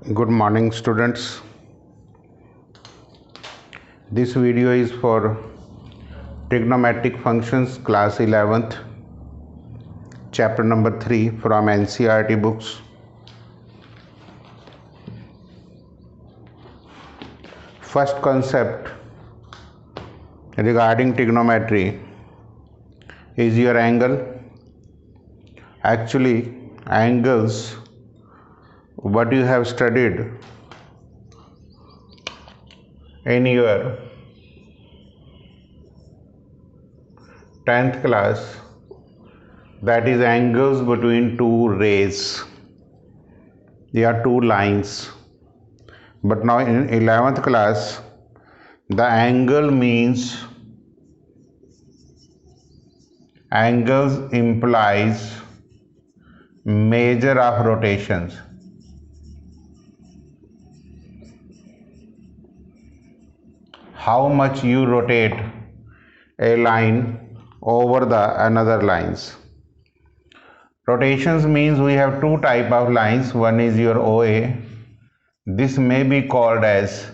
Good morning, students. This video is for trigonometric functions, class 11th, chapter number 3 from NCERT books. First concept regarding trigonometry is your angle. Actually, angles, what you have studied in your 10th class, that is angles between two rays. They are two lines. But now in 11th class, the angle means angles implies measure of rotations. How much you rotate a line over the another lines. Rotations means we have two type of lines. One is your OA. This may be called as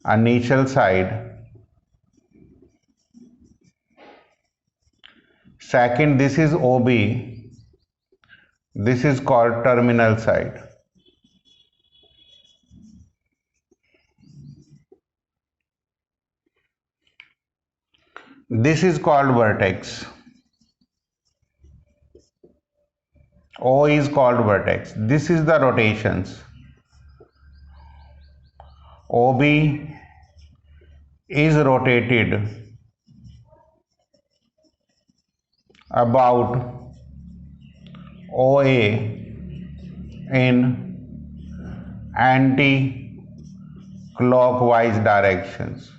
initial side. Second, this is OB. This is called terminal side. This is called vertex. O is called vertex. This is the rotations. OB is rotated about OA in anti-clockwise directions.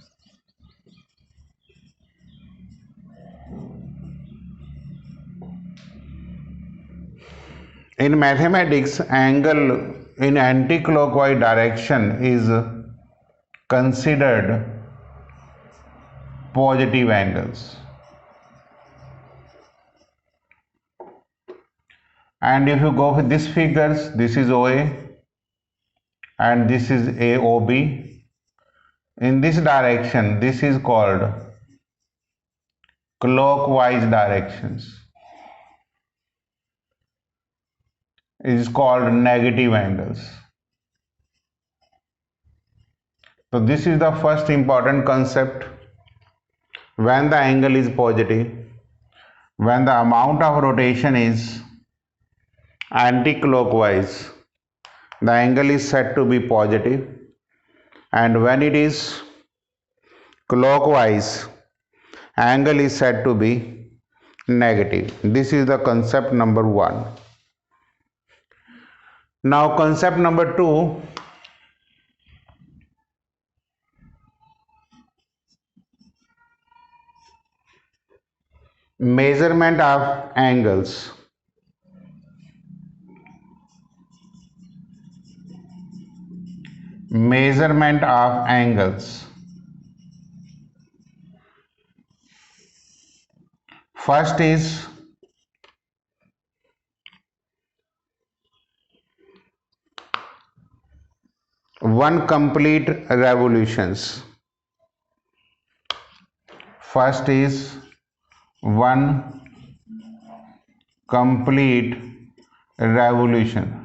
In mathematics, angle in anti-clockwise direction is considered positive angles. And if you go with these figures, this is OA and this is AOB. In this direction, this is called clockwise directions. It is called negative angles. So this is the first important concept. When the angle is positive, when the amount of rotation is anti-clockwise, the angle is said to be positive, and when it is clockwise, angle is said to be negative. This is the concept number 1. Now concept number 2, measurement of angles. Measurement of angles. First is one complete revolutions. First is one complete revolution.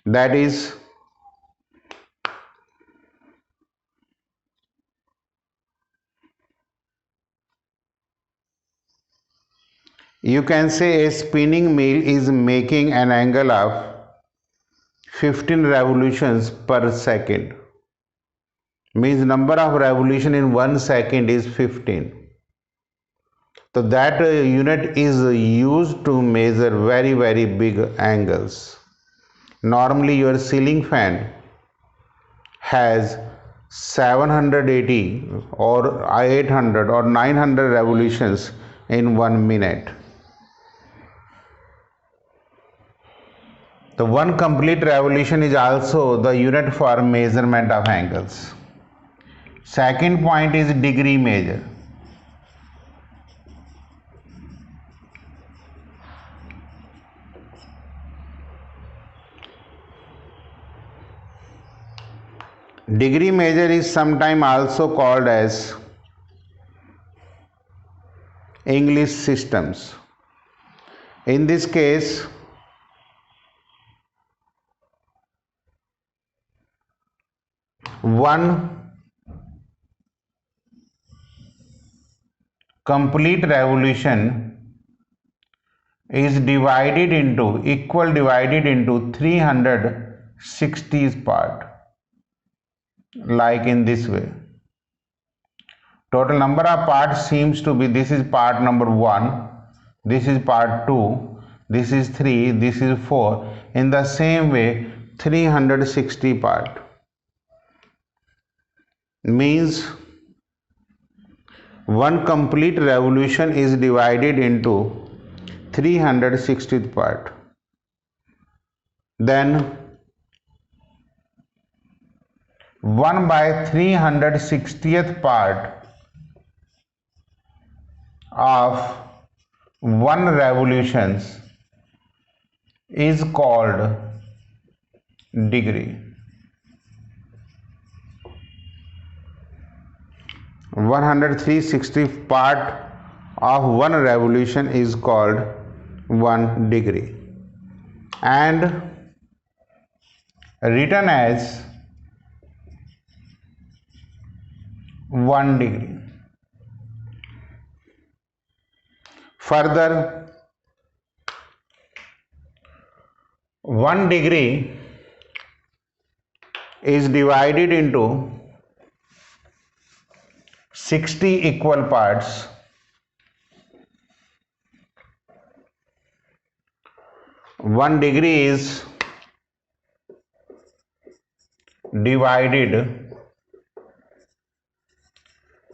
That is you can say a spinning wheel is making an angle of 15 revolutions per second. Means number of revolution in 1 second is 15. So that unit is used to measure very big angles. Normally your ceiling fan has 780 or 800 or 900 revolutions in 1 minute. The one complete revolution is also the unit for measurement of angles. Second point is degree measure. Degree measure is sometimes also called as English systems. In this case, one complete revolution is divided into 360 part, like in this way. Total number of parts seems to be, this is part number 1, this is part 2, this is 3, this is 4. In the same way, 360 part means one complete revolution is divided into 360th part. Then 1 by 360th part of one revolutions is called degree. 1/360th part of one revolution is called 1 degree and written as 1 degree. Further, 1 degree is divided into 60 equal parts. One degree is divided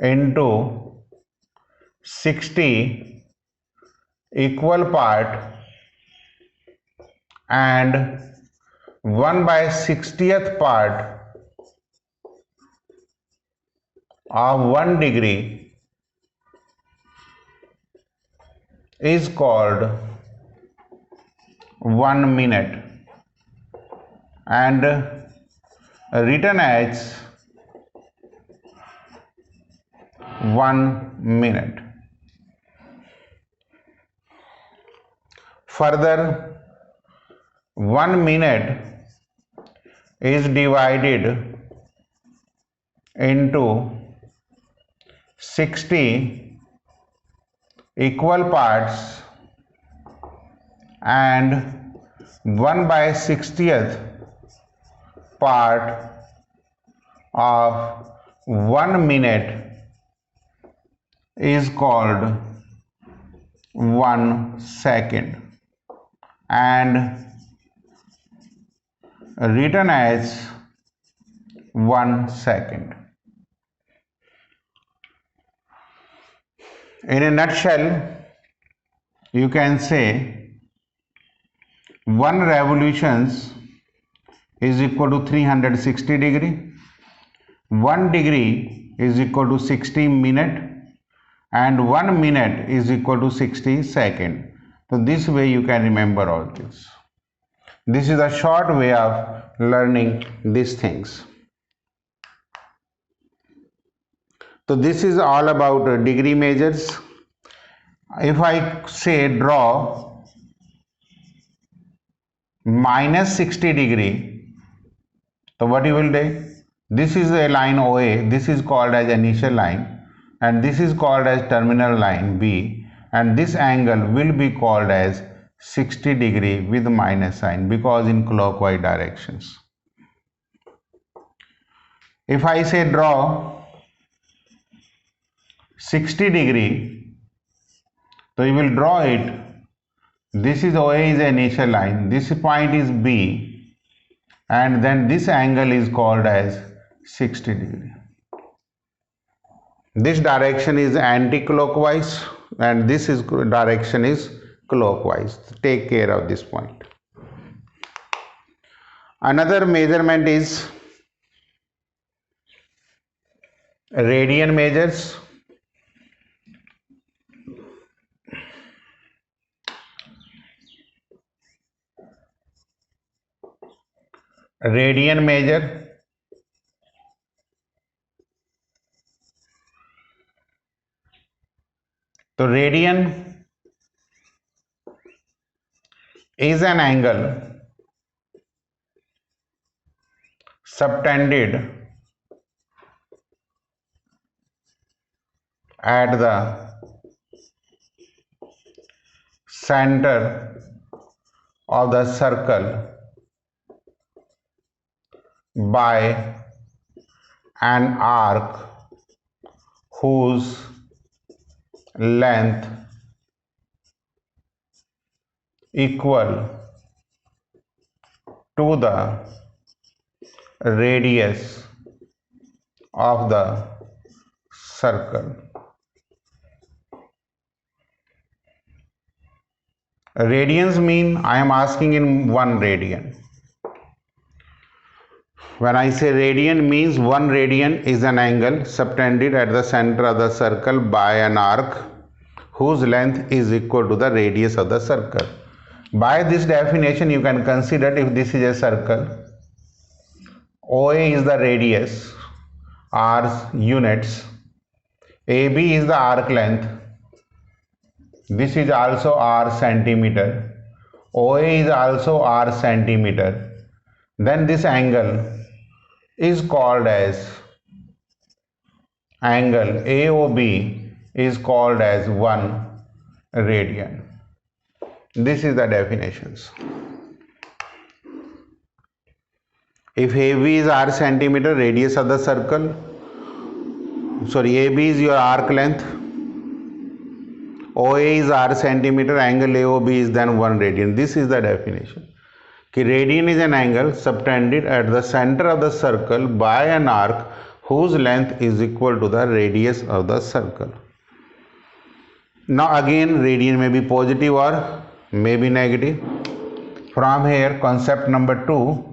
into 60 equal part and 1 by 60th part of 1 degree is called 1 minute and written as 1 minute. Further, 1 minute is divided into 60 equal parts and 1 by 60th part of 1 minute is called 1 second and written as 1 second. In a nutshell, you can say 1 revolutions is equal to 360 degree, 1 degree is equal to 60 minute and 1 minute is equal to 60 second. So this way you can remember all this. This is a short way of learning these things. So this is all about degree measures. If I say draw minus 60 degree, so what you will do? This is a line OA, this is called as initial line and this is called as terminal line B and this angle will be called as 60 degree with minus sign because in clockwise directions. If I say draw 60 degree, so you will draw it. This is OA is the initial line, this point is B and then this angle is called as 60 degree. This direction is anti-clockwise and this is direction is clockwise. Take care of this point. Another measurement is radian measures. Radian measure तो radian is an angle subtended at the center of the circle by an arc whose length equal to the radius of the circle. Radians mean I am asking in 1 radian. When I say radian means 1 radian is an angle subtended at the center of the circle by an arc whose length is equal to the radius of the circle. By this definition you can consider if this is a circle, OA is the radius, R units, AB is the arc length, this is also R centimeter, OA is also R centimeter, then this angle is called as angle AOB is called as 1 radian. This is the definitions. If AB is R centimeter, radius of the circle, AB is your arc length, OA is R centimeter, angle AOB is then 1 radian. This is the definition. कि radian is an angle subtended at the center of the circle by an arc whose length is equal to the radius of the circle. Now again radian may be positive or may be negative. From here concept number 2.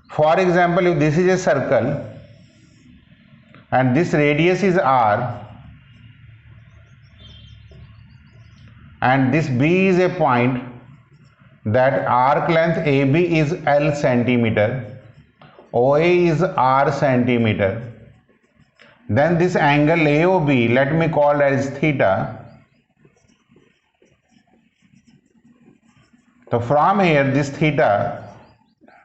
For example, if this is a circle and this radius is R and this B is a point that arc length AB is L centimeter, OA is R centimeter, then this angle AOB, let me call as theta. So from here this theta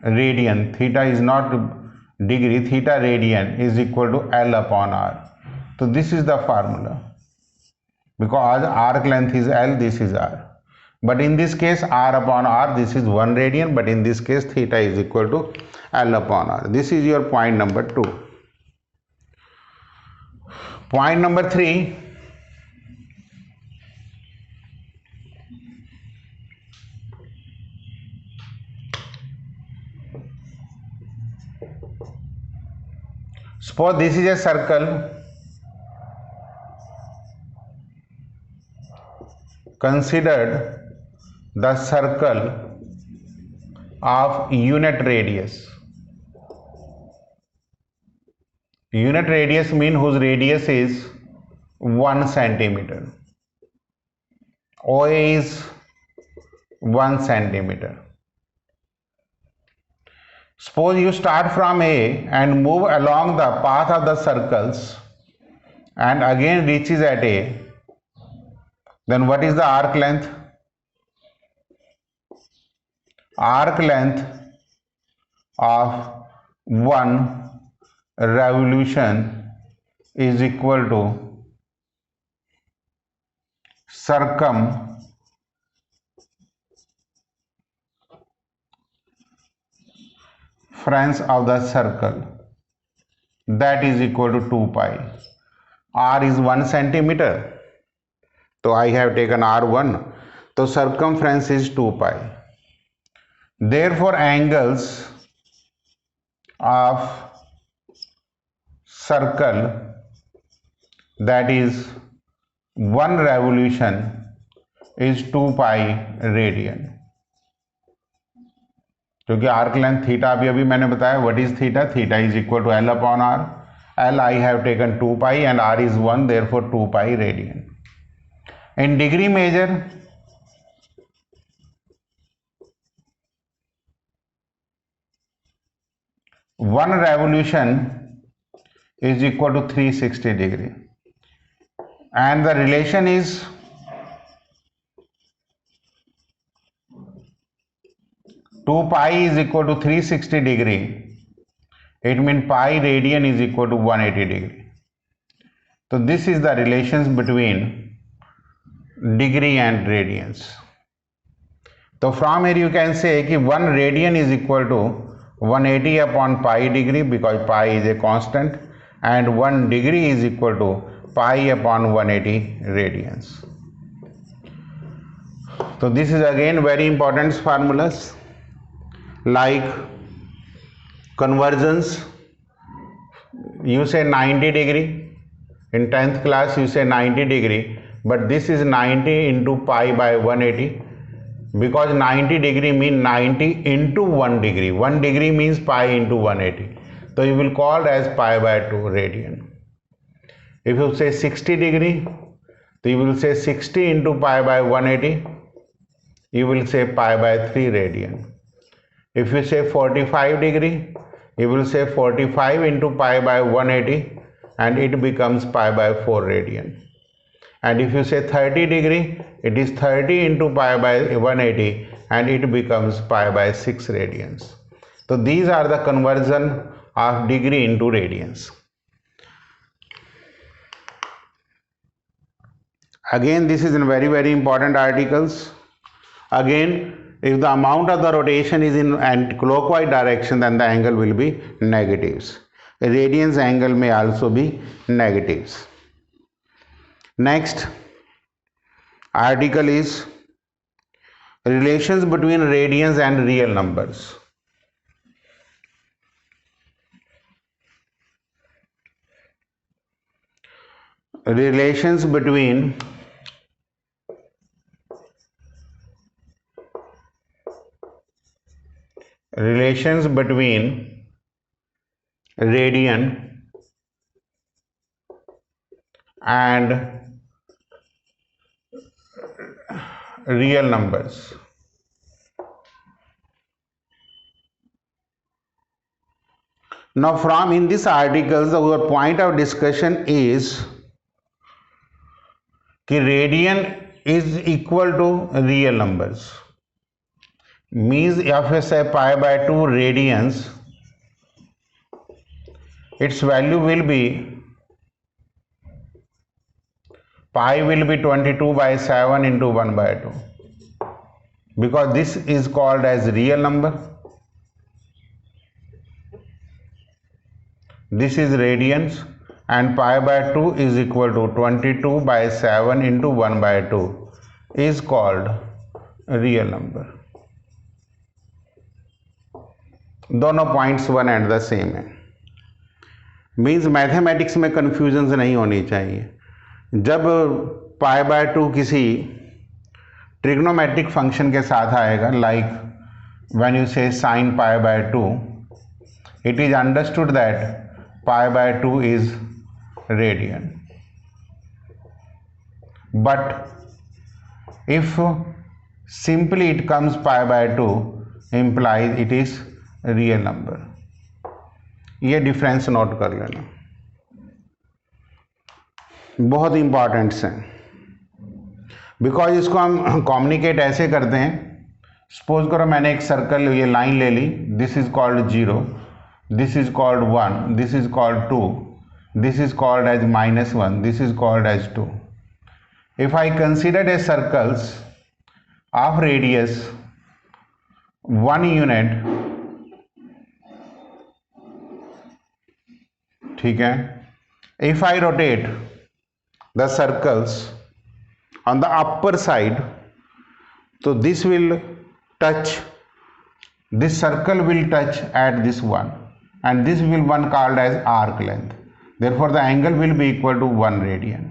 radian, theta is not degree, theta radian is equal to L upon R. So this is the formula, because arc length is L, this is R. But in this case R upon R, this is 1 radian, but in this case theta is equal to L upon R. This is your point number 2. Point number 3. Suppose this is a circle. Considered the circle of unit radius. Unit radius means whose radius is 1 centimeter. OA is 1 centimeter. Suppose you start from A and move along the path of the circles and again reaches at A. Then what is the arc length? Arc length of 1 revolution is equal to circumference of the circle, that is equal to 2 pi. R is 1 centimeter. So I have taken R1. So circumference is 2 pi. Therefore angles of circle, that is 1 revolution, is 2 pi radian. क्योंकि arc length theta अभी मैंने बताया, what is theta? Theta is equal to L upon R. L I have taken 2 pi and R is 1, therefore 2 pi radian. In degree measure, one revolution is equal to 360 degree. and the relation is 2 pi is equal to 360 degree. It means pi radian is equal to 180 degree. So this is the relations between degree and radians. So from here you can say कि 1 radian is equal to 180 upon pi degree, because pi is a constant, and 1 degree is equal to pi upon 180 radians. So this is again very important formulas, like conversions. You say 90 degree in 10th class, you say 90 degree, but this is 90 into pi by 180, because 90 degree means 90 into 1 degree. 1 degree means pi into 180. So you will call it as pi by 2 radian. If you say 60 degree, so you will say 60 into pi by 180. You will say pi by 3 radian. If you say 45 degree, you will say 45 into pi by 180, and it becomes pi by 4 radian. And if you say 30 degree, it is 30 into pi by 180, and it becomes pi by 6 radians. So these are the conversion of degree into radians. Again, this is in very important articles. Again, if the amount of the rotation is in anti-clockwise direction, then the angle will be negatives. Radians angle may also be negatives. Next article is relations between radians and real numbers. Relations between radian and real numbers. Now from in this articles, our point of discussion is कि radian is equal to real numbers. Means if I say pi by 2 radians, its value will be pi will be 22 by 7 into 1 by 2, because this is called as real number. This is radians, and pi by 2 is equal to 22 by 7 into 1 by 2 is called real number. दोनों points one and the same है. Means mathematics में confusion नहीं होनी चाहिए. जब पाई by 2 किसी trigonometric function के साथ आएगा, लाइक व्हेन यू से sign pi by 2, it is understood that pi by 2 is radian. But if simply it comes pi by 2 implies it is real number. ये डिफरेंस नोट कर लेना, बहुत importance हैं. Because इसको हम कम्युनिकेट ऐसे करते हैं. सपोज करो मैंने एक सर्कल, ये लाइन ले ली. This is called 0, this is called 1, this is called 2, this is called as -1, this is called as 2. If I consider a circles of radius 1 unit, ठीक है. If I rotate the circles on the upper side, तो this will touch, this circle will touch at this one, and this will one called as arc length. Therefore the angle will be equal to 1 radian.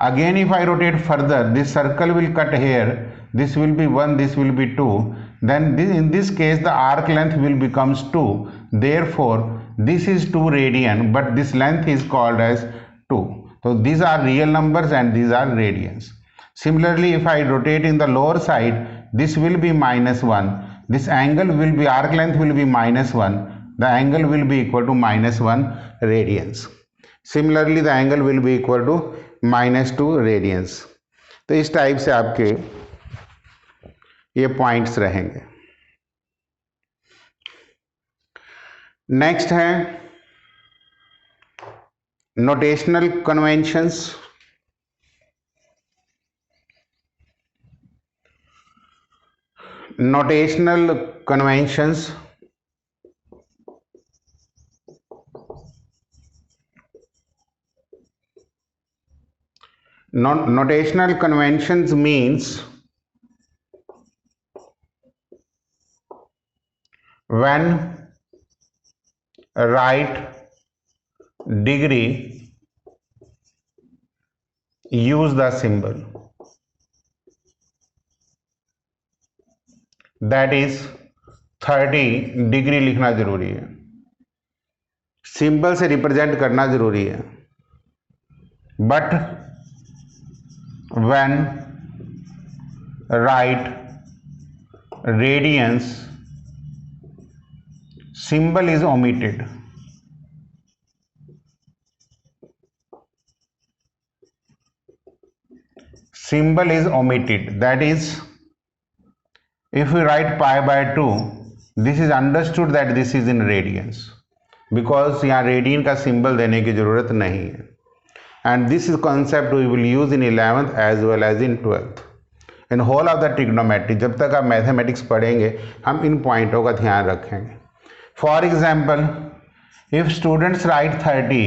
Again if I rotate further, this circle will cut here, this will be 1, this will be 2, then in this case the arc length will becomes 2. Therefore this is 2 radian, but this length is called as 2. So these are real numbers and these are radians. Similarly, if I rotate in the lower side, this will be -1, this angle will be, arc length will be -1, the angle will be equal to -1 radians. Similarly, the angle will be equal to -2 radians. तो इस type से आपके ये points रहेंगे। Next है notional conventions. Notional conventions notational conventions means when write degree use the symbol, that is 30 degree लिखना जरूरी है, सिंबल से रिप्रेजेंट करना जरूरी है। But when write radians symbol is omitted, symbol is omitted, that is if we write pi by 2 this is understood that this is in radians because यहाँ radian का symbol देने की जरूरत नहीं है। and this is concept we will use in 11th as well as in 12th in whole of the trigonometry। जब तक आप मैथमेटिक्स पढ़ेंगे हम इन पॉइंटों का ध्यान रखेंगे। For example if students write 30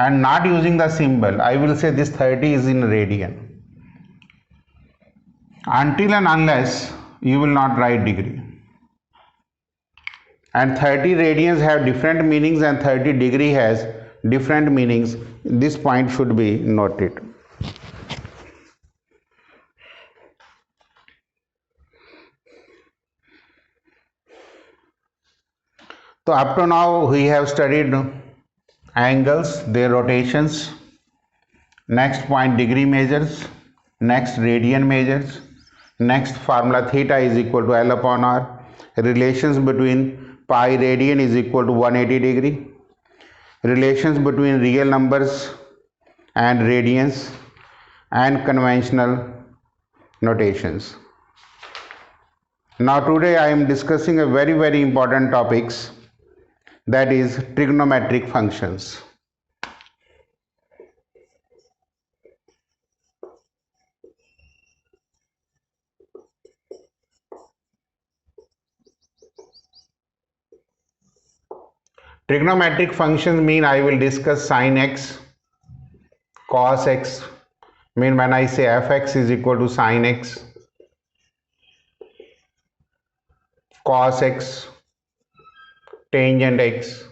and not using the symbol, I will say this 30 is in radian until and unless you will not write degree, and 30 radians have different meanings and 30 degree has different meanings. This point should be noted. So up to now we have studied angles, their rotations, next point degree measures, next radian measures, next formula theta is equal to L upon R, relations between pi radian is equal to 180 degree, relations between real numbers and radians, and conventional notations. Now today I am discussing a very important topics, that is trigonometric functions. Trigonometric functions mean I will discuss sin x, cos x, mean when I say fx is equal to sin x, cos x, tangent x,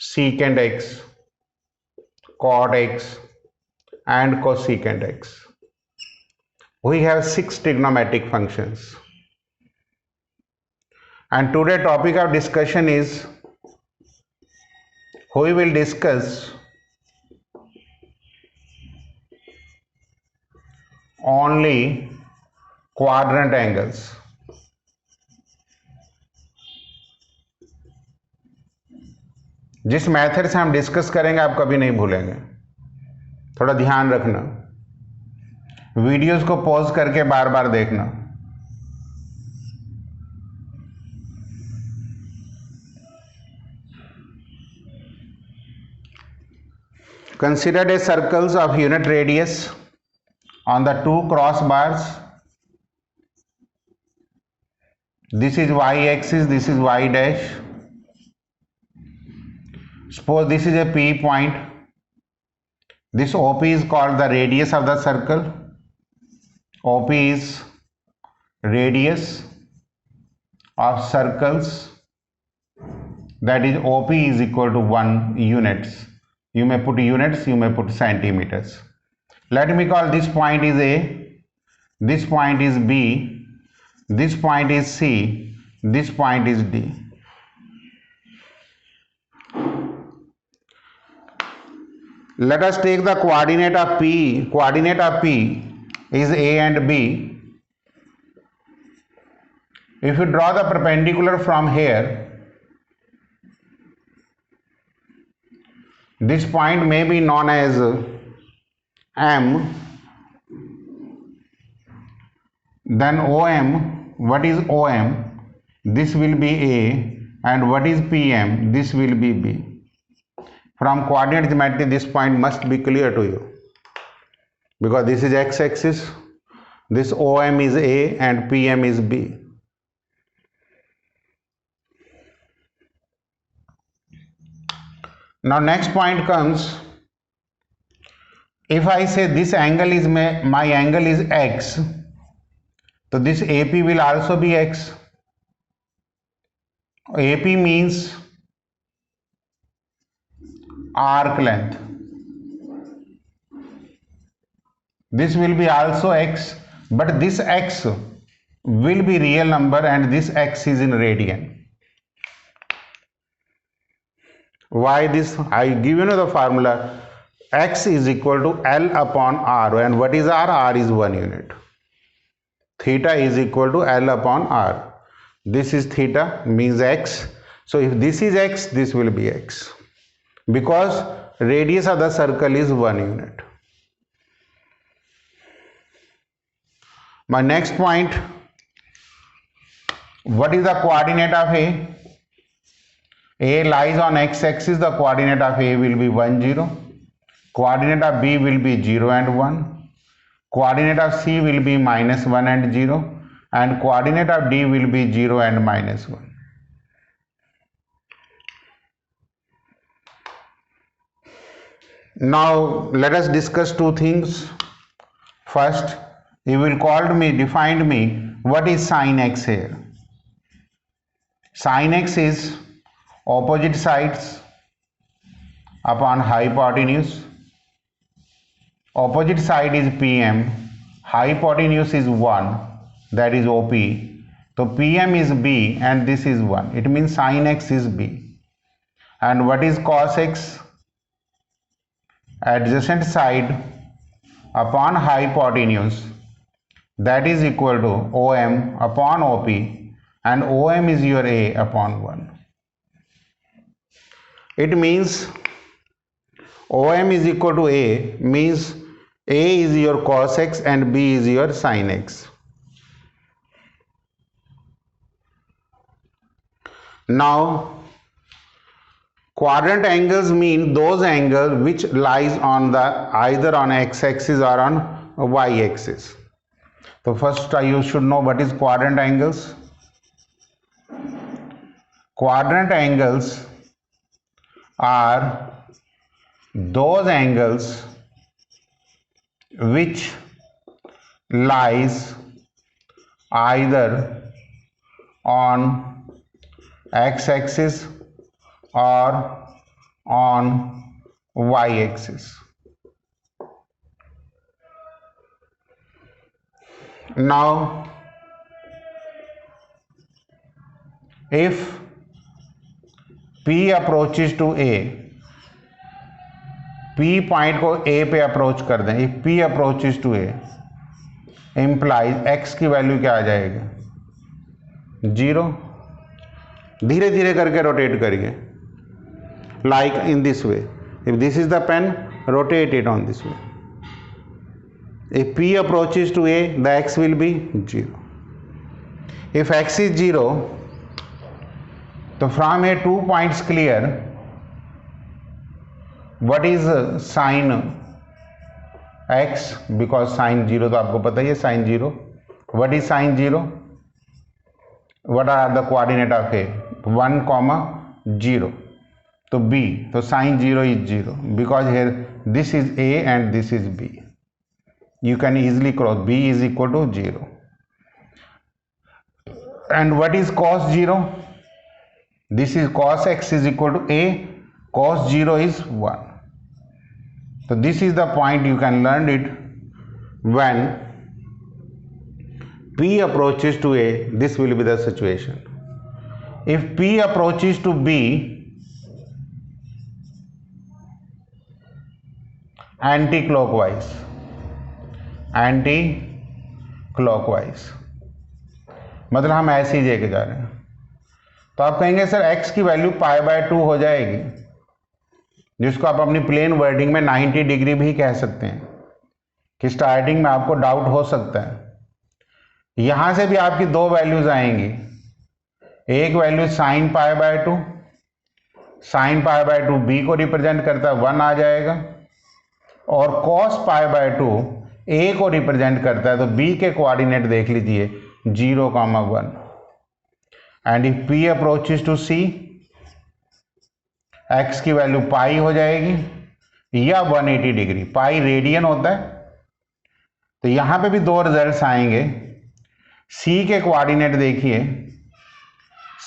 secant x, cot x and cosecant x. We have 6 trigonometric functions, and today topic of discussion is we will discuss only quadrant angles. जिस method से हम discuss करेंगे आप कभी नहीं भूलेंगे, थोड़ा ध्यान रखना, वीडियोस को पॉज करके बार बार देखना। Consider a circles of unit radius on the 2 crossbars. This is y-axis, this is y dash. Suppose this is a P point. This OP is called the radius of the circle. OP is radius of circles, that is OP is equal to 1 units. You may put units, you may put centimeters. Let me call this point is A, this point is B, this point is C, this point is D. Let us take the coordinate of P. Coordinate of P is A and B. If you draw the perpendicular from here, this point may be known as M, then OM, what is OM? This will be A, and what is PM? This will be B. From coordinate geometry, this point must be clear to you, because this is x-axis, this OM is A and PM is B. Now next point comes, if I say this angle is my angle is x, so this AP will also be x. AP means arc length. This will be also x, but this x will be real number and this x is in radian. Why this? I give you the formula. X is equal to L upon R, and what is R? R is 1 unit. Theta is equal to L upon R. This is theta, means x. So if this is x, this will be x, because radius of the circle is 1 unit. My next point, what is the coordinate of A? A lies on x-axis, the coordinate of A will be 1, 0. Coordinate of B will be 0 and 1. Coordinate of C will be -1 and 0. And coordinate of D will be 0 and -1. Now let us discuss two things. First, you will define me what is sin x here. Sin x is opposite sides upon hypotenuse. Opposite side is PM, hypotenuse is 1, that is OP. So PM is B and this is 1. It means sin x is B. And what is cos x? Adjacent side upon hypotenuse, that is equal to OM upon OP, and OM is your A upon 1. It means OM is equal to A, means A is your cos x and B is your sin x. Now quadrant angles mean those angles which lies on the either on x-axis or on y-axis. So first you should know what is quadrant angles. Quadrant angles are those angles which lies either on x-axis or on y-axis. Now if P approaches to A, P point को A पे approach कर दें, if P approaches to A implies x की value क्या आ जाएगी? 0. धीरे धीरे करके रोटेट करिए, like in this way. If this is the pen, rotate it on this way. If P approaches to A, the x will be 0. If x is 0, so from a 2 points clear, what is sin x? Because sin 0 तो आपको पता ही है sin 0. What is sin 0? What are the coordinate of A? 1, 0. So B, so sin 0 is 0, because here this is A and this is B. You can easily cross. B is equal to 0. And what is cos 0? This is cos x is equal to A, cos 0 is 1. So this is the point you can learn it. When P approaches to A, this will be the situation. If P approaches to B, anti-clockwise, मतलब हम ऐसे ही लेके जा रहे हैं, तो आप कहेंगे सर x की वैल्यू π/2 हो जाएगी, जिसको आप अपनी प्लेन वर्डिंग में 90 डिग्री भी कह सकते हैं, कि स्टार्टिंग में आपको डाउट हो सकता है। यहां से भी आपकी दो वैल्यूज आएंगी, एक value sine pi by 2, sine pi by 2 B को रिप्रेजेंट करता है 1 आ जाएगा, और कॉस पाई बाय 2 ए को रिप्रेजेंट करता है, तो बी के कोऑर्डिनेट देख लीजिए 0,1। And if P approaches to C, X की वैल्यू पाई हो जाएगी या 180 डिग्री, पाई रेडियन होता है। तो यहां पे भी दो रिजल्ट्स आएंगे। सी के कोऑर्डिनेट देखिए,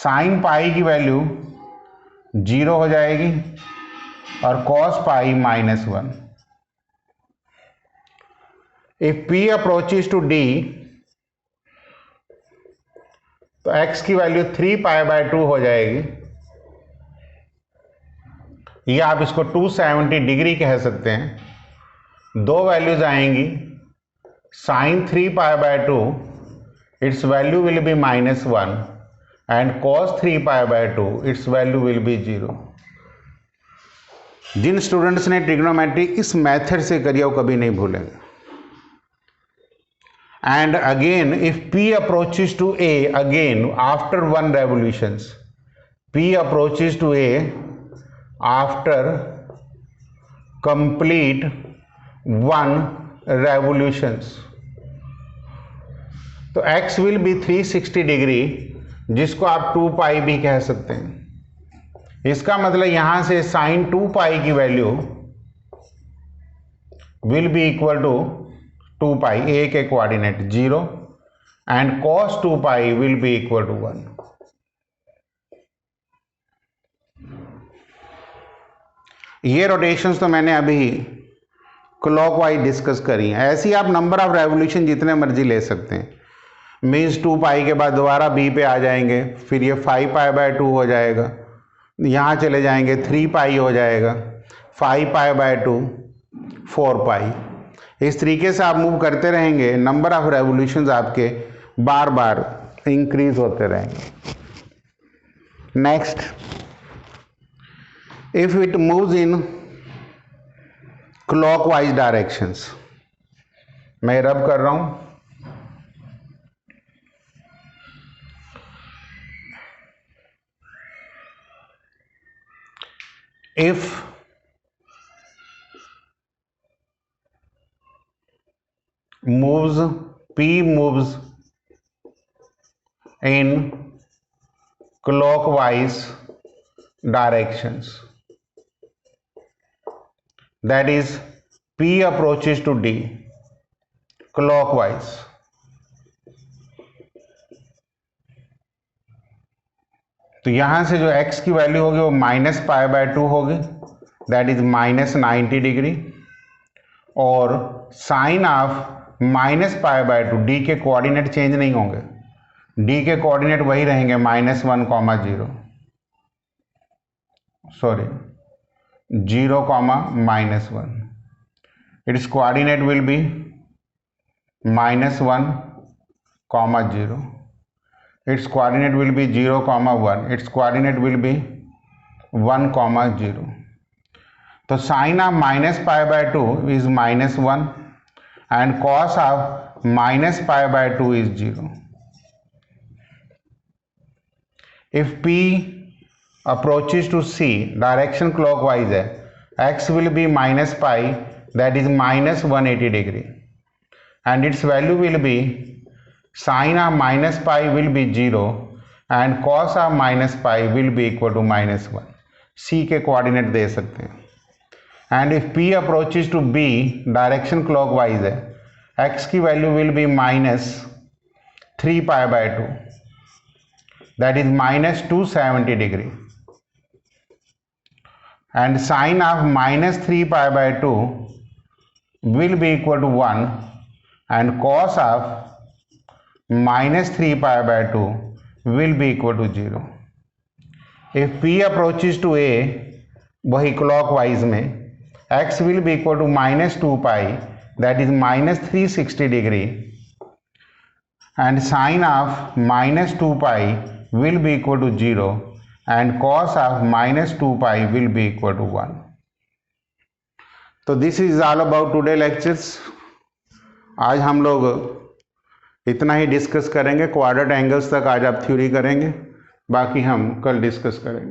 साइन पाई की वैल्यू 0 हो जाएगी और cos pi -1। If P approaches to D, तो x की वैल्यू 3 पाई बाय 2 हो जाएगी, या आप इसको 270 डिग्री कह सकते हैं। दो वैल्यूज आएंगी, sine 3 pi by 2 its value will be -1 and cos 3 pi by 2 its value will be 0। जिन स्टूडेंट्स ने ट्रिग्नोमेट्री इस मेथड से करी वो कभी नहीं भूलेंगे। And again, if P approaches to A, again after 1 revolutions, P approaches to A after complete 1 revolutions, तो X will be 360 डिग्री, जिसको आप 2 पाई भी कह सकते हैं। इसका मतलब यहां से साइन 2 पाई की value will be equal to 2 pi, A के coordinate 0 and cos 2 pi will be equal to 1। ये रोटेशंस तो मैंने अभी क्लॉकवाइज डिस्कस करी हैं। ऐसे ही आप नंबर ऑफ रेवोल्यूशन जितने मर्जी ले सकते हैं। मीन्स 2 पाई के बाद दोबारा बी पे आ जाएंगे, फिर ये 5 पाई बाय 2 हो जाएगा, यहाँ चले जाएंगे 3 पाई हो जाएगा, 5 पाई बाय 2 4 पाई। इस तरीके से आप मूव करते रहेंगे, नंबर ऑफ रेवोल्यूशंस आपके बार बार इंक्रीज होते रहेंगे। Next, if it moves in clockwise directions, मैं रब कर रहा हूं, if moves P moves in clockwise directions, that is P approaches to D clockwise, तो यहां से जो x की वैल्यू होगी वो -π/2 होगी, दैट इज -90 डिग्री, और साइन ऑफ -π/2, डी के कोऑर्डिनेट चेंज नहीं होंगे, डी के कोऑर्डिनेट वही रहेंगे -1, 0, 0, -1, it's coordinate will be -1, 0, its coordinate will be 0, 1, its coordinate will be 1, 0. तो sign of -π/2 is -1 and cos of -π/2 is 0. If P approaches to C, direction clockwise है, x will be -π, that is -180 degree, and its value will be sin of -π will be 0 and cos of -π will be equal to -1. C के coordinate दे सकते हैं। And if P approaches to B, direction clockwise है, x की value will be -3π/2, that is -270 degree, and sine of -3π/2 will be equal to 1 and cos of -3π/2 will be equal to 0. If P approaches to A, वही clockwise में, x will be equal to -2π, that is -360 degree, and sin of -2π will be equal to 0 and cos of -2π will be equal to 1. So this is all about today lectures. आज हम लोग इतना ही discuss करेंगे। Quadrant angles तक आज आप theory करेंगे, बाकी हम कल डिस्कस करेंगे।